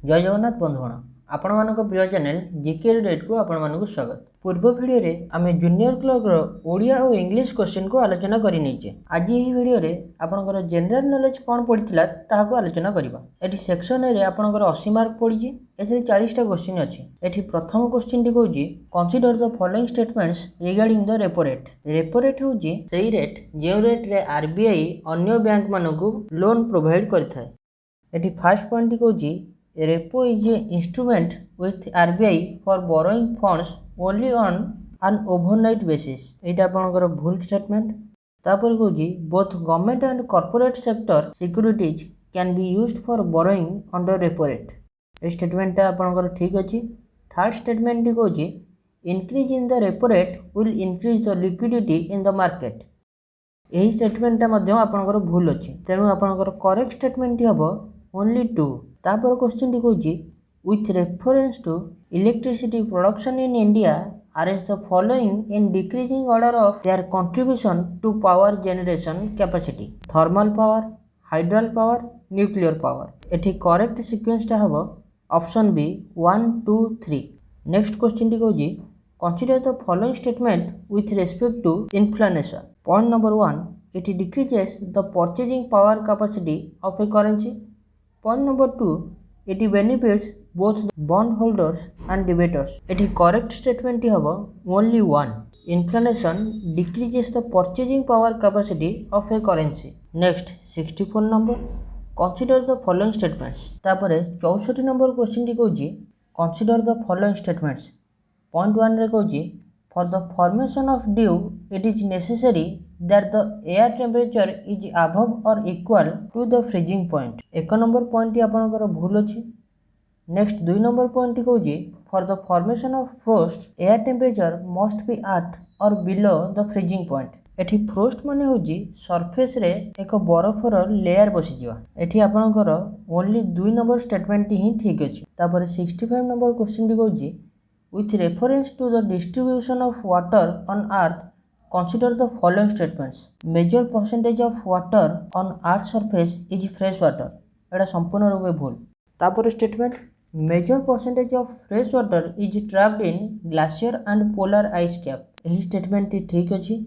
जय जगन्नाथ बंधुगण आपण मान प्रिय चैनल जीके रेट को आपण मानक स्वागत। पूर्व वीडियो रे आमे जूनियर क्लर्क रो ओडिया और इंग्लिश क्वेश्चन को आलोचना करि नैचे। आज एही वीडियो रे आपनकर जनरल नॉलेज कोन पडिथिला ताहाको आलोचना करिबा। एठी सेक्शन रे आपनकर 80 मार्क पडिछि। एथे 40 टा क्वेश्चन अछि। एठी प्रथम क्वेश्चन टी कहूछि consider the following statements regarding the repo rate. Repo rate होछि सेही रेट जे रेट रे आरबीआई अन्य बैंक मानकु लोन प्रोवाइड करिथाय। एठी फर्स्ट पॉइंट टी कहूछि repo is a instrument with RBI for borrowing funds only on an overnight basis। एटा आपनकर भूल स्टेटमेंट। तापर कहूछि both government and corporate sector securities can be used for borrowing under repo rate। ए statement ता आपनकर ठीक अछि। थर्ड स्टेटमेंट टी कहूछि increase in the repo rate will increase the liquidity in the market। एही स्टेटमेंट ता मध्य आपनकर भूल अछि। तेनु आपनकर करेक्ट स्टेटमेंट टी हबो only 2। तापर क्वेश्चन टी कहूछि with reference to electricity production in India arrange the following in decreasing order of their contribution to power generation capacity: thermal power, hydral power, nuclear power। एठी करेक्ट सीक्वेंस ता हबो option B 1 2 3। Next question टी कहूछि consider the following statement with respect to inflation। Point number 1 it decreases the purchasing power capacity of a currency। Point number 2 it benefits both bond holders and debaters। एठी correct statement टी हबो only 1 inflation decreases the purchasing power capacity of a currency। Next 64 number consider the following statements। तापरे 64 number question टी कहूछि consider the following statements। Point 1 रे कहूछि for the formation of dew it is necessary that the air temperature is above or equal to the freezing point। एक number point टी आपनकर भूल अछि। नेक्स्ट 2 नंबर पॉइंट टी कहूछि for the formation of frost air temperature must be at or below the freezing point। एठी frost माने होछि सरफेस रे एक बरफर लेयर बसि जिवा। एठी आपनकर ओनली 2 नंबर स्टेटमेंट ही ठीक अछि। तापर 65 नंबर क्वेश्चन टी कहूछि with reference to the distribution of water on earth consider the following statements। major percentage of water on earth surface is fresh water। एटा संपूर्ण रूपे भूल। तापर statement major percentage of fresh water is trapped in glacier and polar ice cap। एही statement टी ठीक अछि।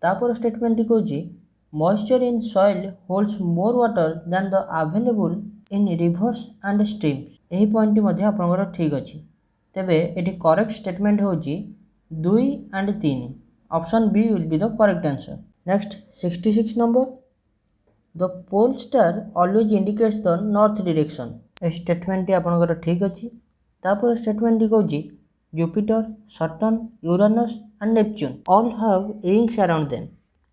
तापर statement टी कहूछि moisture in soil holds more water than the available in rivers and streams। एही पॉइंट टी मध्ये आपनकर ठीक अछि। तेबे एटी करेक्ट स्टेटमेंट होछि 2 and 3। Option B will be the correct answer. Next 66 number the pole star always indicates the north direction. ए statement टी आपनकर ठीक अछि। तापर स्टेटमेंट टी कहूछि Jupiter, Saturn, Uranus and Neptune all have rings around them.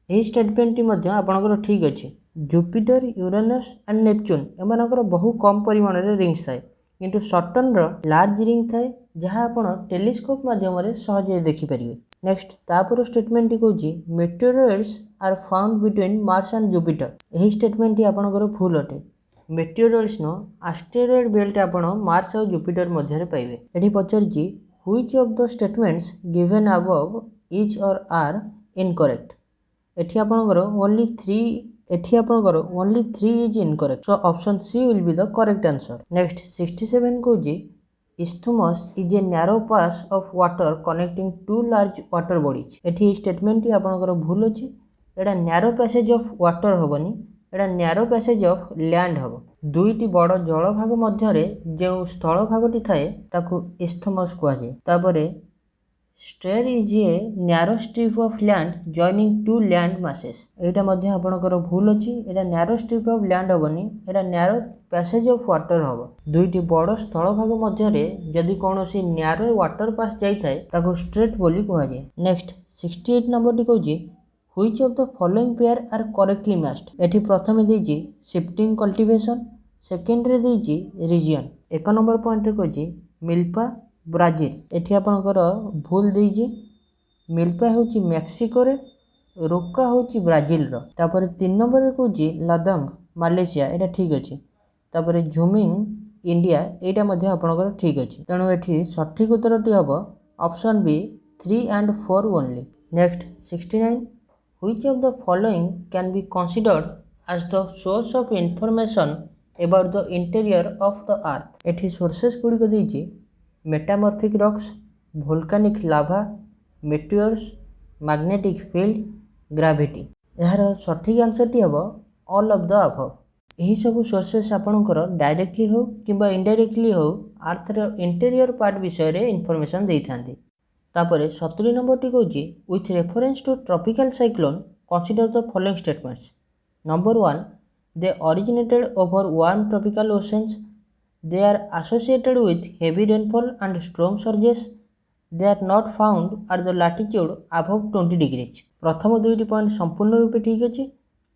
एही स्टेटमेंट टी मध्ये आपनकर ठीक अछि। जुपिटर, यूरेनस एंड नेपच्यून एमानकर बहु कम परिमाण रे रिंग्स थाए किंतु सैटर्न रो लार्ज रिंग थाए जहाँ आपण टेलीस्कोप माध्यम रे सहज देखि परिबे। नेक्स्ट तापर स्टेटमेंट टी कहूछि meteoroids are found between Mars and Jupiter. एही स्टेटमेंट टी आपनकर भूल अटे। मेटेरोइड्स नो एस्टेरॉयड बेल्ट आपण मार्स और जुपिटर मध्य रे पाइबे। एठी पचरछि which of the statements given above is or are incorrect. एठी आपनकर only 3 is incorrect. So option C will be the correct answer. Next 67 कहूछि Isthmus is a narrow pass of water connecting two large water bodies। एठी statement टी आपनकर भूल अछि। एटा narrow passage of water होबनी, एटा नैरो पैसेज ऑफ लैंड हबो। दुईटी बड़ जल भाग मध्य रे जे स्थल भागटी थाए ताकू इस्थमस कुआ जाय। तापरे strait is a narrow strip of land joining two land masses. एटा मध्य आपनकर भूल अछि। एटा नैरो स्ट्रिप ऑफ लैंड होबनी, एटा नैरो पैसेज ऑफ वाटर हबो। दुईटी बड़ स्थल भाग मध्य रे जदि कोनोसी नैरो वाटर पास जाई थाए ताकू स्ट्रेट बोली कुआ जाय। नेक्स्ट 68 नंबर टी कहूछि which of the following pair are correctly matched. एठी प्रथमे देछि शिफ्टिंग कल्टीवेशन, सेकंड रे देछि रीजन। एक नंबर पॉइंट रे कहूछि मिल्पा ब्राजील। एठी आपनकर भूल देछि। मिल्पा होछि मेक्सिको रे, रोका होछि ब्राजील रो। तापर 3 नंबर रे कहूछि लदंग मालयेशिया। एटा ठीक अछि। तापर झुमिंग इंडिया एटा मध्ये आपनकर ठीक अछि। तणो एठी सठिक उत्तरटी हबो option B 3 and 4 only. Next 69 which of the following can be considered as the source of information about the interior of the earth. एठी सोर्सेस गुड़िक देइछि मेटामॉर्फिक रॉक्स, वोल्केनिक लाभा, मेटियोर्स, मैग्नेटिक फील्ड, ग्रेविटी। यार सठिक आंसरटी हम all of the above. यही सब sources आपणकर directly हो किंबा indirectly हो आर्थर इंटेरियर पार्ट विषय रे इनफॉरमेशन देई थांती। तापरे 70 नंबरटी कहूँ with reference to tropical cyclone consider the following statements. Number 1, they originated over warm tropical oceans. They are associated with heavy rainfall and storm surges. They are not found at the latitude above 20 degrees. प्रथम दुईटी point संपूर्ण रूपे ठीक अच्छे।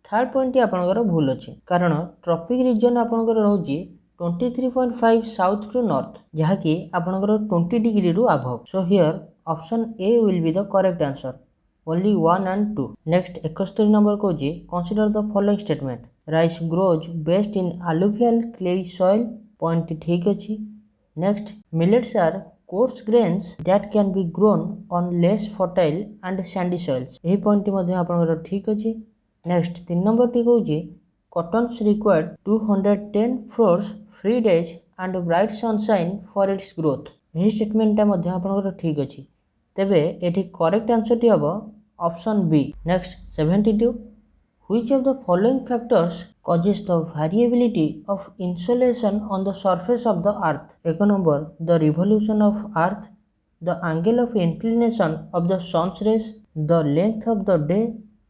Third point आपंकर भूल अच्छे कारण tropic reason आपंकर रोचे 23.5 साउथ टू नॉर्थ जहाँकि आपंकर 20 डिग्री रु above. So here option A will be the correct answer. Only 1 and 2. Next 71 number कहूँ consider the following statement. Rice grows best in alluvial clay soil. Point ठीक अच्छी। Next millets are coarse grains that can be grown on less fertile and sandy soils. यही point मध्य आपनकर ठीक अच्छी। Next 3 number टी कहूँ cottons required 210 floors, free days and bright sunshine for its growth. यही statement मध्य आपनकर ठीक अच्छी। तेबे एठी करेक्ट आंसर टी हबो option B. Next 72, which of the following factors causes the variability of insolation on the surface of the earth? एक number the revolution of earth, the angle of inclination of the sun's rays, the length of the day,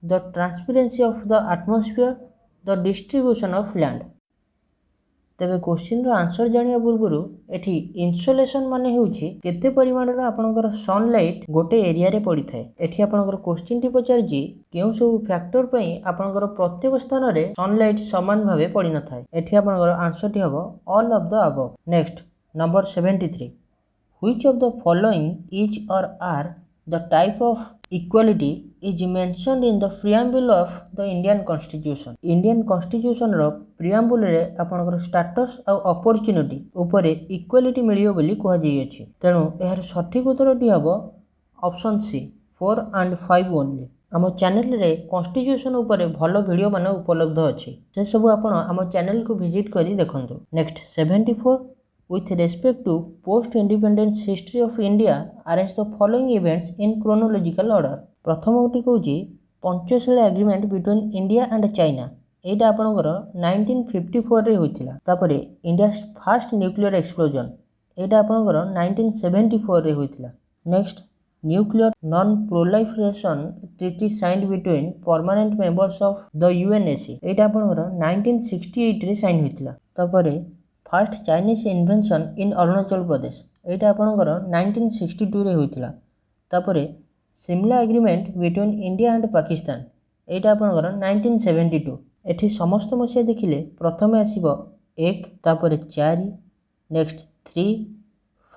the transparency of the atmosphere, the distribution of land. तेबे question answer जानिया पूर्व एठी insolation माने होउछि केते परिमाण रा आपनकर सनलाइट गोटे एरिया रे पड़ी थाए। एठी आपनकर क्वेश्चन टी पचारछि केउ सब फैक्टर पई आपनकर प्रत्येक स्थान रे सनलाइट समान भाबे पड़ी न थाए। एठी आपनकर आंसर टी हबो all of the above. Next number 73, which of the following is or are the type of equality is mentioned in the preamble of the Indian Constitution. Indian Constitution row preamble रे आपनकर status और opportunity ऊपर equality मिलियो बोली कहा जाई अछि। तेनु एहर सठिक उत्तरटी हबो ऑप्शन सी 4 and 5 ओनली। आम चैनल रे कॉन्स्टिट्यूशन ऊपर भलो वीडियो माने उपलब्ध अछि से सब आपण आम चैनल को विजिट करी देखंतु। Next 74, with respect to post-independence history of India, arrange the following events in chronological order. प्रथमटी कहूँ Panchsheel agreement between India and China. एटा आपनकर 1954 रे होइतिला। तापरे इंडिया फर्स्ट न्यूक्लियर एक्सप्लोजन एटा आपनकर 1974 रे होइतिला। Next nuclear non proliferation treaty signed between permanent members of the UNSC एटा आपनकर 1968 रे साइन होइतिला। तापरे first Chinese invasion in Arunachal Pradesh एटा आपनकर 1962 रे होइतिला। तापरे Simla agreement between India and Pakistan एटा आपनकर 1972। एठी समस्त मसिया देखिले प्रथमे आसीबो 1 तापरे 4 next 3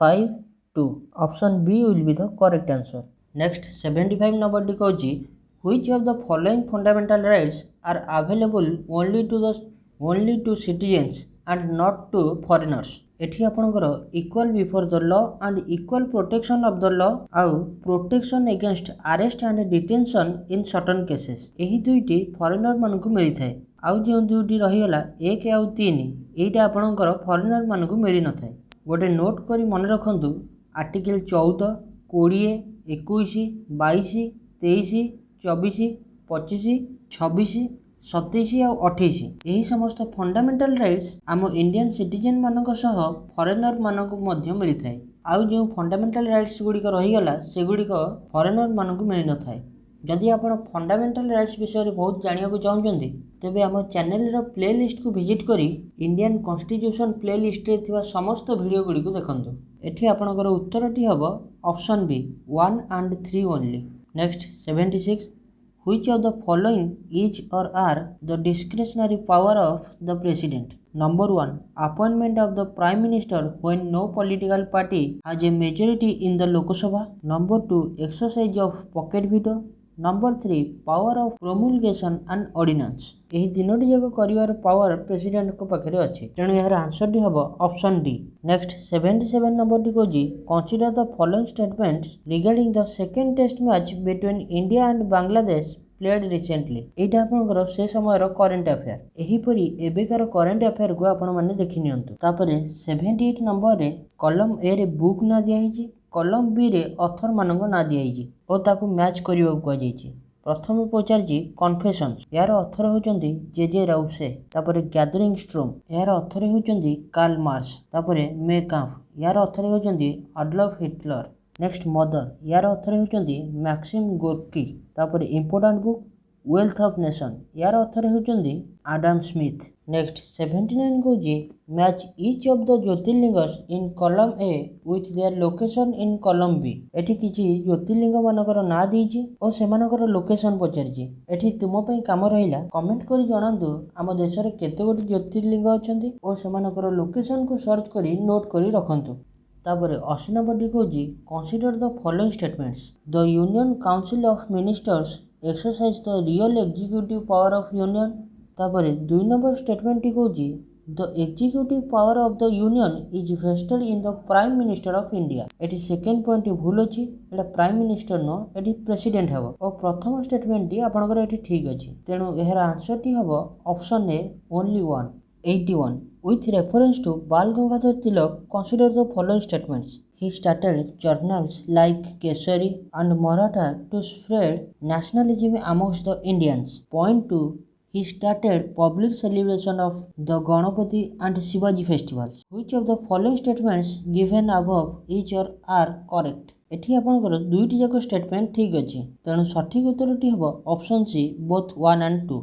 5 2 option B will be the correct answer. Next 75 number टी कहूँ which of the following fundamental rights are available only to citizens and not to foreigners. एठी आपनकर equal before the law and equal protection of the law आउ protection against arrest and detention in certain cases एही दुईटी foreigner मानकु मिली थाए। आउ जे दुईटी रही गला 1 आउ 3 एटा आपनकर फॉरेनर मानकु मिली न थाए। गोटे नोट करी मन रखंतु आर्टिकल 14 20 21 22 23 24 25 26 27 और 28 यही समस्त फंडामेंटल राइट्स आम इंडियन सिटीजन मानक सह फॉरेनर मानक मध्य मिली थाए। आउ जो फंडामेंटल राइट्स गुड़िक रहीगला से गुड़िक फॉरेनर मानक मिल न थाए। जदि आपण फंडामेंटल राइट्स विषय बहुत जानिया को चाहते तेबे आम चैनल रो प्ले लिस्ट को विजिट करी इंडियन कॉन्स्टिट्यूशन प्ले लिस्ट रे थिबा समस्त वीडियो गुड़ी को देखंतु। एठी आपनकर उत्तरटी हबो option B 1 and 3 only. Next 76, which of the following is or are the discretionary power of the president? Number 1, appointment of the prime minister when no political party has a majority in the Lok Sabha. Number 2, exercise of pocket veto. Number 3, power of promulgation and ordinance. यही तीनोटी जाक करिवार power president को पाखरे अछि। तेणु यार answer टी हबो option D. Next 77 number टी कोजी consider the following statements regarding the second test match between India and Bangladesh played recently. एटा आपनकर से समय करेंट अफेयर। एहीपरि एबेकार करेंट अफेयर को आपण माने देखि नियंतु। तापरे 78 नंबर रे कॉलम ए रे बुक ना दिया हिची, कॉलम बी रे ऑथर मानक ना दिया हिची ओ ताकू मैच करियो को जाईची। प्रथम पचारजी कन्फेशंस, यार ऑथर होचंदी जे राउसे। तापरे गैदरिंग स्ट्रॉम, यार ऑथर होचंदी कार्ल मार्क्स। तापरे मे काम्फ, यार ऑथर होचंदी एडल्फ हिटलर। नेक्स्ट मदर, यार ऑथर होचंदी मैक्सिम गोर्की। तापरे important book wealth of nation, यार ऑथर होचंदी एडम स्मिथ। नेक्स्ट 79 कहूची match each of the jyotirlingas in column A with their location in column B. एठी किछि ज्योतिर्लिंग मानकर ना देइछि और सेमानकर लोकेशन पचारिछि। एठी तुम पई काम रहिला कमेंट करी जणांतु आम देश रे केते गोटी ज्योतिर्लिंग अछंती और सेमानकर लोकेशन को सर्च करी नोट करी रखंतु। तापरे 80 नंबर टी कहूची consider the following statements. The union council of ministers exercise the real executive power of union. तापरे 2 नंबर स्टेटमेंट टी कहूची the executive power of the union is vested in the prime minister of India. एटी second point टी भूल अछि, एटा prime minister न एटी प्रेसिडेंट हबो और प्रथम स्टेटमेंट टी आपनकर एटी ठीक अछि। तेनु एहर आंसर टी हबो option A only one. 81 with reference to Bal Gangadhar Tilak, consider the following statements. He started journals like Kesari and Maratha to spread nationalism amongst the Indians. Point 2. He started public celebration of the Ganapati and Shivaji festivals. Which of the following statements given above each or are correct? एठी आपनकर दुईटी जाक statement ठीक अछि, तेणु सठिक उत्तरटी हबो option C both 1 and 2।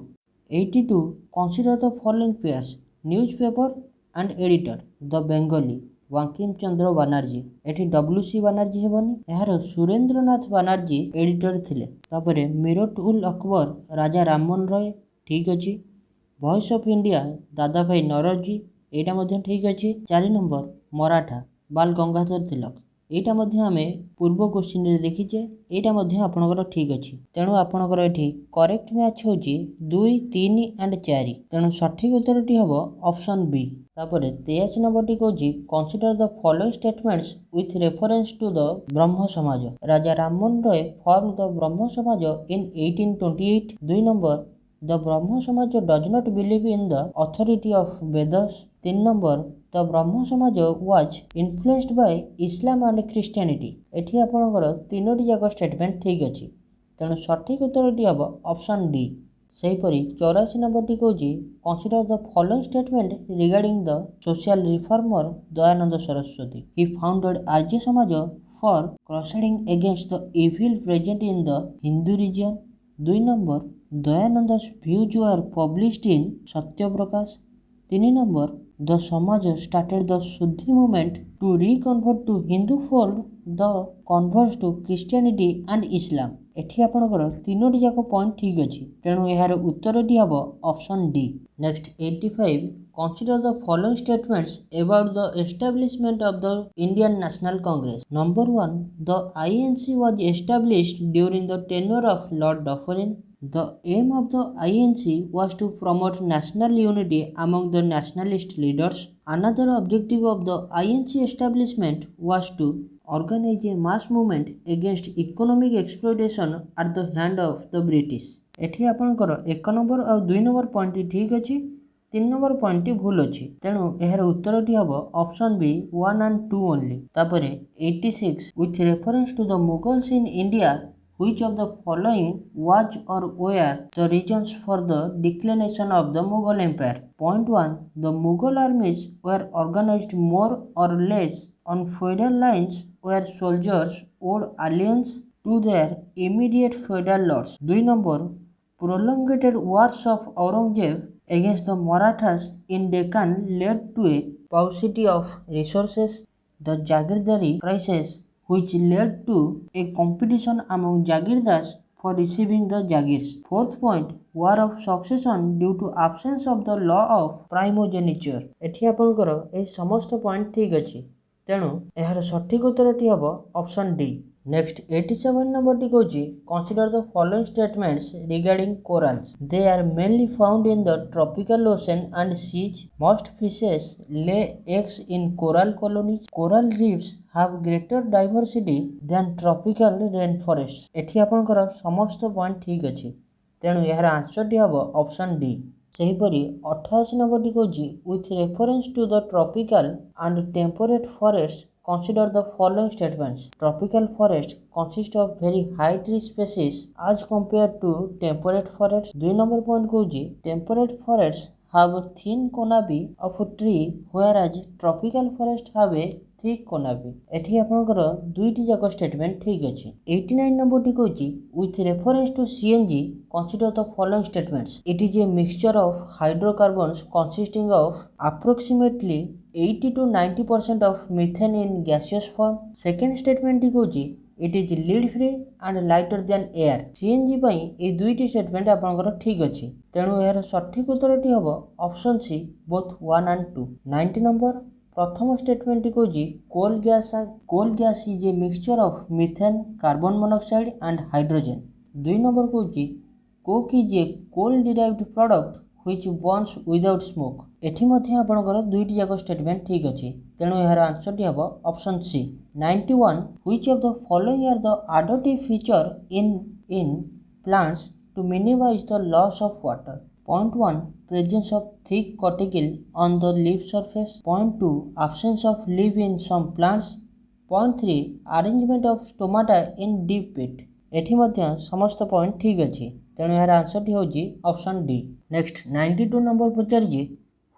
82 consider the following pairs. Newspaper and editor the Bengalee Bankim Chandra Banerjee. एठी WC बनर्जी हेबनी, यार सुरेंद्रनाथ बनर्जी एडिटर थिले। तापरे मीरट उल अकबर राजा राममोहन रॉय ठीक अछि। वॉइस ऑफ इंडिया दादा भाई नौरोजी एटा मध्ये ठीक अछि। 4 नंबर मराठा बाल गंगाधर तिलक, एटा मध्ये आमे पूर्व क्वेश्चन रे देखिचे, एटा मध्ये आपनकर ठीक अछि। तेणु आपनकर एठी करेक्ट मैच होची 2, 3 एंड 4। तेणु सठिक उत्तरटी हबो ऑप्शन बी। तापरे 23 नंबर टी कहूची consider the following statements with reference to the Brahmo Samaj. Raja Rammohan Roy form the Brahmo Samaj in 1828। 2 number the Brahmo Samaj does not believe in the authority of Vedas. 3 number the Brahmo Samaj was influenced by Islam and Christianity. एठी आपनकर तीनोटी जाक statement ठीक अछि, तेणु सठिक उत्तरटी हबो ऑप्शन डी। सेहीपरि 84 नंबर टी कहूची consider the following statement regarding the social reformer Dayanand Saraswati. He founded Arya Samaj for crusading against the evil present in the Hindu region. 2 number Dayanand's views were published in Satyaprakash. 3 number the Samaj started the शुद्धि movement to reconvert to Hindu fold the converts to Christianity and Islam। एठी आपनकर तीनोटी जाक point ठीक अछि, तेणु एहार उत्तरटी हबो option D. Next 85 consider the following statements about the establishment of the Indian National Congress. Number 1, the INC was established during the tenure of Lord Dufferin. The aim of the INC was to promote national unity among the nationalist leaders. Another objective of the INC establishment was to organize a mass movement against economic exploitation at the hand of the British। एठी आपनकर 1 number और 2 number point ठीक अछि, 3 number point भूल अछि, तेणु एहार उत्तरटी हबो option B 1 and 2 only. तापरे 86 with reference to the Mughals in India which of the following was or were the reasons for the declination of the Mughal Empire? Point 1, the Mughal armies were organized more or less on feudal lines where soldiers owed allegiance to their immediate feudal lords. 2 number prolonged wars of Aurangzeb against the Marathas in Deccan led to a paucity of resources. The Jagirdari crisis which led to a competition among Jagirdars for receiving the Jagirs. 4th point, war of succession due to absence of the law of primogeniture। एठी आपनकर ए समस्त point ठीक अछि, तेणु एहार सठिक उत्तरटी हबो option D. Next 87 number टी कहूची consider the following statements regarding corals. They are mainly found in the tropical ocean and seas. Most fishes lay eggs in coral colonies. Coral reefs have greater diversity than tropical rainforests। एठी आपनकर समस्त point ठीक अछि, तेणु यार आंसरटी हम option D. सेहीपरि 88 नंबरटी कौची with reference to the tropical and temperate forest consider the following statements. Tropical forest consist of very high tree species as compared to temperate forests. 2 number point Cauchy temperate forests have a thin canopy of a tree whereas tropical forest have a thick canopy. एठी आपनकर दुईटी जाक statement ठीक अछि। 89 number T Cauchy with reference to CNG consider the following statements. It is a mixture of hydrocarbons consisting of approximately 80 to 90% of methane in gaseous form. Second statement T Cauchy it is lead free and lighter than air. CNG पई ए दुईटी statement आपनकर ठीक अछि। तेणु यार सठिक उत्तरटी हम option C both 1 and 2। 90 number प्रथम स्टेटमेंट टी कौची coal gas is a mixture of methane carbon monoxide and hydrogen. 2 number कौची coke is a coal derived product which burns without smoke। एठी मध्ये आपनकर दुईटी जाक स्टेटमेंट ठीक अछि। तेणु यार आंसर टी हम option C. 91 which of the following are the adaptive feature in plants to minimize the loss of water? Point 1 presence of thick cuticle on the leaf surface. Point 2 absence of leaf in some plants. Point 3 arrangement of stomata in deep pit। एठी मध्ये समस्त point ठीक अछि। तेणु यार answer टी होची option D. Next 92 number पचारजी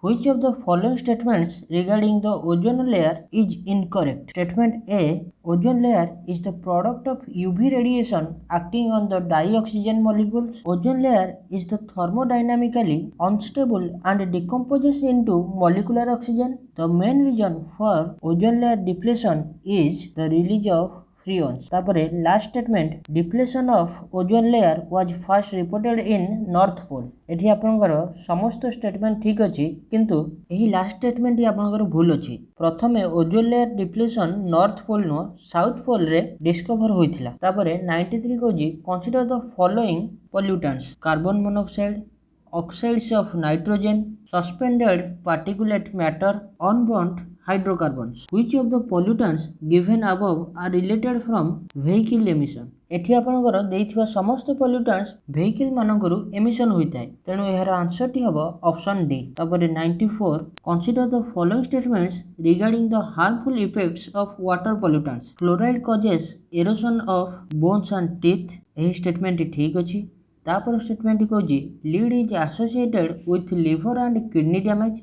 which of the following statements regarding the ozone layer is incorrect? Statement A ozone layer is the product of UV radiation acting on the dioxygen molecules. Ozone layer is the thermodynamically unstable and decomposes into molecular oxygen. The main reason for ozone layer depletion is the release of freons। तापरे last statement depletion of ozone layer was first reported in North Pole. एठी आपनकर समस्त statement ठीक अछि किंतु एही last statement आपनकर भूल अछि। प्रथमे ozone layer depletion North Pole no South Pole रे डिस्कवर होइथिला। तापरे 93 कोजी consider the following pollutants carbon monoxide oxides of nitrogen suspended particulate matter unburnt hydrocarbons। Which of the pollutants given above are related from vehicle emission? एठी आपनकर देइथिबा समस्त pollutants vehicle मानकरू emission होइताय। तेणु एहर answer टी हबो ऑप्शन डी। तापरे 94 consider the following statements regarding the harmful effects of water pollutants। Fluoride causes erosion of bones and teeth। एही statement ठीक अछि। तापर statement Cauchy lead is associated with liver and kidney damage.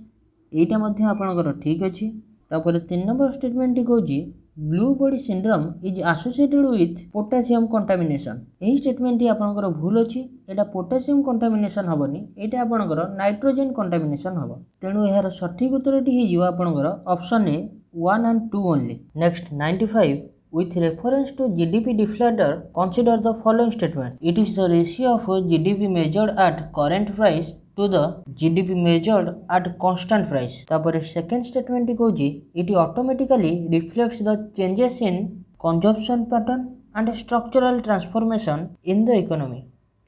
एटा मध्ये आपनकर ठीक अछि। तापर 3 number statement Cauchy blue body syndrome is associated with potassium contamination. एही स्टेटमेंट आपनकर भूल अछि। एटा पोटेशियम कंटामिनेशन हबनी, एटा आपनकर नाइट्रोजन कंटामिनेशन हबो। तेणु एहार सठिक उत्तरटी हे जिवो आपनकर option A 1 and 2 only. Next 95 with reference to GDP deflator consider the following statements. It is the ratio of GDP measured at current price to the GDP measured at constant price। तापर second statement Cauchy it automatically reflects the changes in consumption pattern and structural transformation in the economy।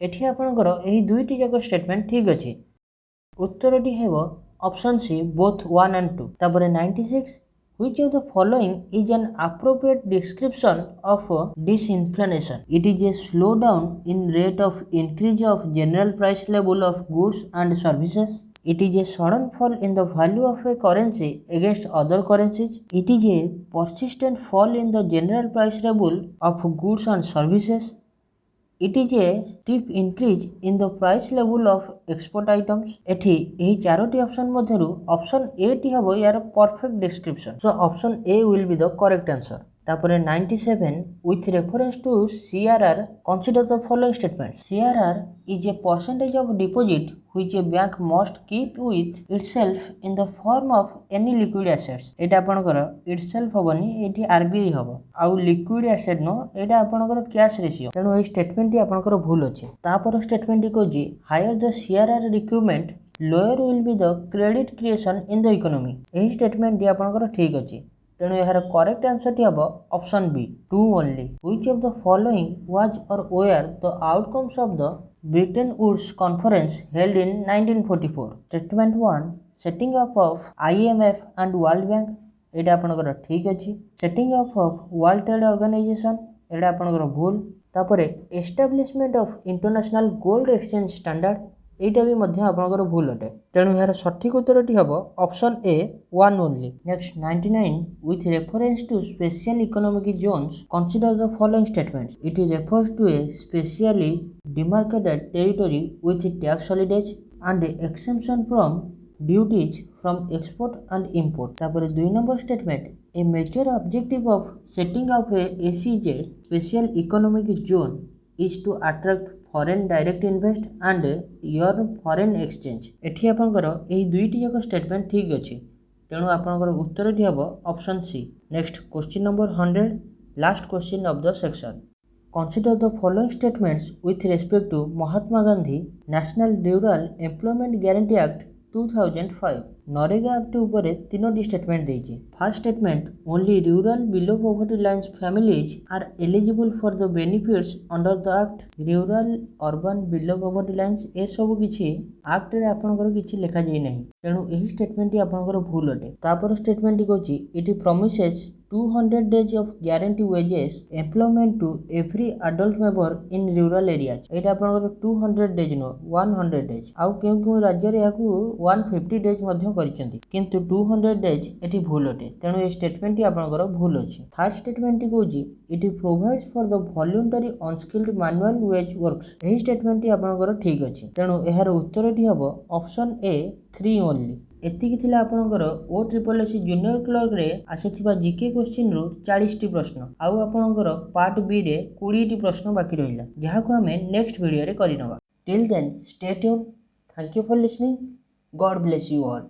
एठी आपनकर एही दुईटी जाक statement ठीक अछि। उत्तरटी हेबो option C both 1 and 2। तापर 96 which of the following is an appropriate description of disinflation? It is a slowdown in rate of increase of general price level of goods and services। It is a sudden fall in the value of a currency against other currencies। It is a persistent fall in the general price level of goods and services। It is a steep increase in the price level of export items। एठी एही चारोटी option मध्यरु option A टी हबो यार perfect description. So option A will be the correct answer. तापरे 97 with reference to CRR consider the following statements। CRR is a percentage of deposit which a bank must keep with itself in the form of any liquid assets। एटा आपनकर itself हबनी, एठी RBI हबो। आउ liquid asset no एटा आपनकर cash ratio. तेणु एही statement टी आपनकर भूल अछि। तापर स्टेटमेंट टी कहूची higher the CRR requirement lower will be the credit creation in the economy। एही स्टेटमेंट टी आपनकर ठीक अछि। तेणु यार करेक्ट आंसर टी हबो option B 2 only. Which of the following was or were the outcomes of the Bretton Woods conference held in 1944? Statement 1 setting up of IMF and World Bank। एटा आपनकर ठीक अछि। Setting up of World Trade Organization एटा आपनकर भूल। तापर establishment of international gold exchange standard एटा भी मध्य आपनकर भूल अटे तेणु यार सठिक उत्तरटी हम option A 1 only. Next 99 with reference to special economic zones consider the following statements. It refers to a specially demarcated territory with tax holidays and exemption from duties from export and import. तापर 2 नंबर statement a major objective of setting up a SEZ special economic zone is to attract foreign direct invest and your foreign exchange। एठी आपनकर एही दुईटी जाक statement ठीक अछि तेणु आपनकर उत्तरटी हम option C. Next question number 100 last question of the section. Consider the following statements with respect to Mahatma Gandhi National Rural Employment Guarantee Act 2005। NREGA act ऊपर तीनोटी स्टेटमेंट देइछि। First statement only rural below poverty lines families are eligible for the benefits under the act. Rural urban below poverty lines ए सब किछि act रे आपनकर किछि लेखा जाई नाही तेणु एही स्टेटमेंट आपनकर भूल अटे। तापर स्टेटमेंट कहछि it promises 200 days of guarantee wages employment to every adult member in rural areas। एटा आपनकर 200 days नो 100 days आउ केउ राज्य रे याकू 150 days मध्य करिसेंती किंतु 200 days एटी भूल अटे तेणु ए स्टेटमेंट आपनकर भूल अछि। थर्ड स्टेटमेंट कहछि it provides for the voluntary unskilled manual wage works. एही स्टेटमेंट आपनकर ठीक अछि तेणु एहार उत्तरटी हबो ऑप्शन ए 3 ओनली। एतिकी थिला आपनकर ओ ट्रिपल एस जूनियर क्लर्क रे आसीथिबा जीके क्वेश्चन रु 40 टी प्रश्न आउ आपनकर पार्ट बी रे 20 टी प्रश्न बाकी रहिला जहाको हमें नेक्स्ट वीडियो रे करिनबा। Till then stay tune. Thank you for listening. God bless you all.